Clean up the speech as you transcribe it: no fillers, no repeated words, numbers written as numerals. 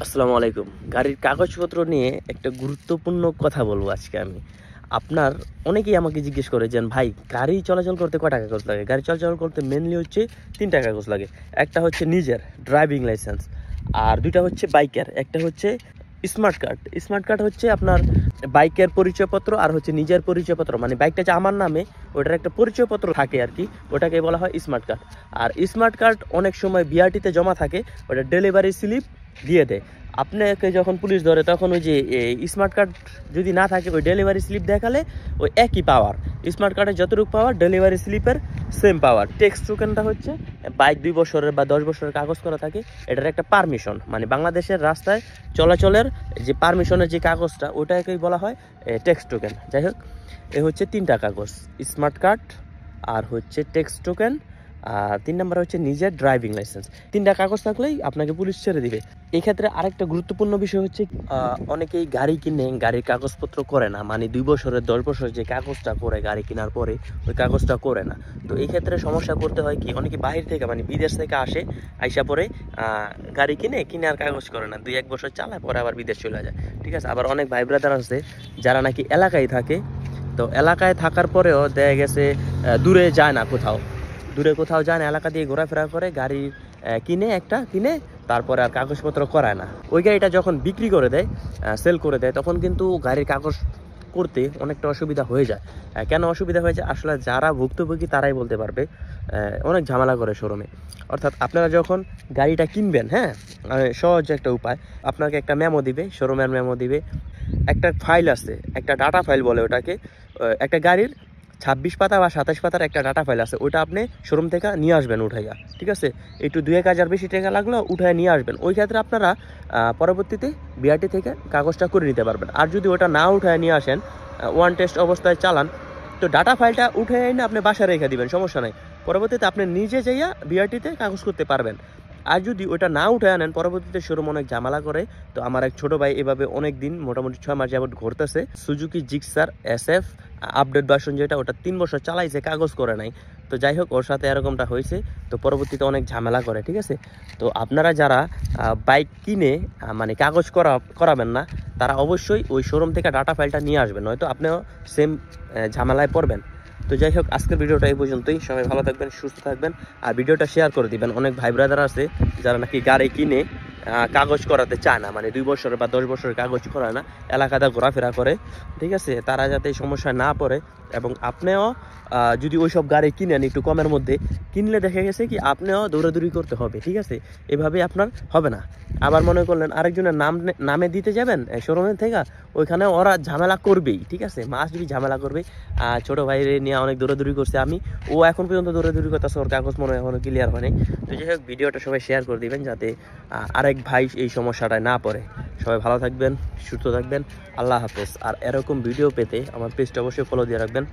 আসসালামু আলাইকুম। গাড়ির কাগজপত্র নিয়ে একটা গুরুত্বপূর্ণ কথা বলবো আজকে আমি। আপনার অনেকেই আমাকে জিজ্ঞেস করে যে, "ভাই গাড়ি চলাচল করতে কয়টা কাগজ লাগে?" গাড়ি চলাচল করতে মেইনলি হচ্ছে ৩ টা কাগজ লাগে। একটা হচ্ছে নিজের ড্রাইভিং লাইসেন্স, আর ২ টা হচ্ছে বাইকের। একটা হচ্ছে স্মার্ট কার্ড। স্মার্ট কার্ড হচ্ছে আপনার বাইকের পরিচয়পত্র, আর হচ্ছে নিজের পরিচয়পত্র। মানে বাইকটা যে আমার নামে, ওটার একটা পরিচয়পত্র থাকে আরকি। ওটাকে বলা হয় স্মার্ট কার্ড। আর স্মার্ট কার্ড অনেক সময় বিআরটিতে জমা থাকে, ওটা ডেলিভারি স্লিপ দিয়ে দেয়। আপনাকে যখন পুলিশ ধরে তখন ওই যে স্মার্ট কার্ড যদি না থাকে, ওই ডেলিভারি স্লিপ দেখালে ওই একই পাওয়ার। স্মার্ট কার্ডের যতটুকু পাওয়ার ডেলিভারি স্লিপের সেম পাওয়ার। টেক্সট টোকেনটা হচ্ছে বাইক ২ বছরের বা ১০ বছরের কাগজ করা থাকে, এটার একটা পারমিশন। মানে বাংলাদেশের রাস্তায় চলাচলের যে পারমিশনের যে কাগজটা, ওটাকেই বলা হয় টেক্সট টোকেন। যাই হোক, এ হচ্ছে ৩টা কাগজ: স্মার্ট কার্ড, আর হচ্ছে টেক্সট টোকেন, আর ৩ নাম্বার হচ্ছে নিজের ড্রাইভিং লাইসেন্স। ৩টা কাগজ থাকলেই আপনাকে পুলিশ ছেড়ে দিবে। এক্ষেত্রে আরেকটা গুরুত্বপূর্ণ বিষয় হচ্ছে অনেকেই গাড়ি কিনে গাড়ির কাগজপত্র করে না। মানে ২ বছরের ১০ বছরের যে কাগজটা করে গাড়ি কেনার পরে, ওই কাগজটা করে না। তো এই ক্ষেত্রে সমস্যা করতে হয় কি, অনেকে বাহির থেকে মানে বিদেশ থেকে আসে, আইসা পরে গাড়ি কিনে আর কাগজ করে না, ২-১ বছর চালায়, পরে আবার বিদেশ চলে যায়। ঠিক আছে। আবার অনেক ভাই ব্রাদার আছে যারা নাকি এলাকায় থাকে, তো এলাকায় থাকার পরেও দেখা গেছে দূরে যায় না, কোথাও যায় না, এলাকা দিয়ে ঘোরাফেরা করে, গাড়ি কিনে তারপরে আর কাগজপত্র করায় না। ওই গাড়িটা যখন বিক্রি করে দেয়, সেল করে দেয়, তখন কিন্তু গাড়ির কাগজ করতে অনেকটা অসুবিধা হয়ে যায়। কেন অসুবিধা হয়ে যায় আসলে যারা ভুক্তভোগী তারাই বলতে পারবে। অনেক ঝামেলা করে শোরুমে। অর্থাৎ আপনারা যখন গাড়িটা কিনবেন, হ্যাঁ, সহজ একটা উপায়, আপনাকে একটা মেমো দিবে, শোরুমের মেমো দিবে। একটা ফাইল আছে, একটা ডাটা ফাইল বলে ওটাকে। একটা গাড়ির ২৬ পাতা বা ২৭ পাতার একটা ডাটা ফাইল আছে, ওটা আপনি শোরুম থেকে নিয়ে আসবেন উঠাইয়া। ঠিক আছে। একটু ২-১ হাজার বেশি টাকা লাগলেও উঠায় নিয়ে আসবেন। ওই ক্ষেত্রে আপনারা পরবর্তীতে বিআরটি থেকে কাগজটা করে নিতে পারবেন। আর যদি ওটা না উঠায় নিয়ে আসেন, ওয়ান টেস্ট অবস্থায় চালান, তো ডাটা ফাইলটা উঠে এনে আপনি বাসায় রেখে দিবেন, সমস্যা নাই। পরবর্তীতে আপনি নিজে যাইয়া বিআরটিতে কাগজ করতে পারবেন। আর যদি ওটা না উঠে আনেন, পরবর্তীতে শোরুম অনেক ঝামেলা করে। তো আমার এক ছোট ভাই এভাবে অনেক দিন, মোটামুটি ৬ মাস যাবত ঘুরতেছে Suzuki Gixxer SF update version, যেটা ওটা ৩ বছর চালাইছে, কাগজ করে নাই। তো যাই হোক, ওর সাথে এরকমটা হয়েছে। তো পরবর্তীতে অনেক ঝামেলা করে। ঠিক আছে। তো আপনারা যারা বাইক কিনে মানে কাগজ করাবেন না, তারা অবশ্যই ওই শোরুম থেকে ডাটা ফাইলটা নিয়ে আসবেন, নয়তো আপনিও সেম ঝামেলায় পড়বেন। তো যাই হোক, আজকের ভিডিওটা এই পর্যন্তই। সবাই ভালো থাকবেন, সুস্থ থাকবেন, আর ভিডিওটা শেয়ার করে দিবেন। অনেক ভাই ব্রাদার আছে যারা নাকি গাড়ি কিনে কাগজ করাতে চায় না, মানে ২ বছরের বা ১০ বছরের কাগজ করায় না, এলাকাতে ঘোরাফেরা করে। ঠিক আছে। তারা যাতে এই সমস্যায় না পড়ে, এবং আপনিও যদি ওইসব গাড়ি কিনেন একটু কমের মধ্যে, কিনলে দেখা গেছে কি আপনিও দৌড়াদৌড়ি করতে হবে। ঠিক আছে। এভাবে আপনার হবে না। আবার মনে করলেন আরেকজনের নামে দিতে যাবেন শোরুমের থেকে, ওইখানে ওরা ঝামেলা করবেই। ঠিক আছে। মাস যদি ঝামেলা করবে। ছোটো ভাইরে নিয়ে অনেক দৌড়াদৌড়ি করছে আমি, ও এখন পর্যন্ত দৌড়াদৌড়ি করতেছে, ওর কাগজ মনে হয় এখনো ক্লিয়ার হয়নি। তো যাই হোক, ভিডিওটা সবাই শেয়ার করে দিবেন যাতে আরেক ভাই এই সমস্যাটায় না পড়ে। সবাই ভালো থাকবেন, সুস্থ থাকবেন। আল্লাহ হাফেজ। আর এরকম ভিডিও পেতে আমার পেজটা অবশ্যই ফলো দিয়ে রাখবেন।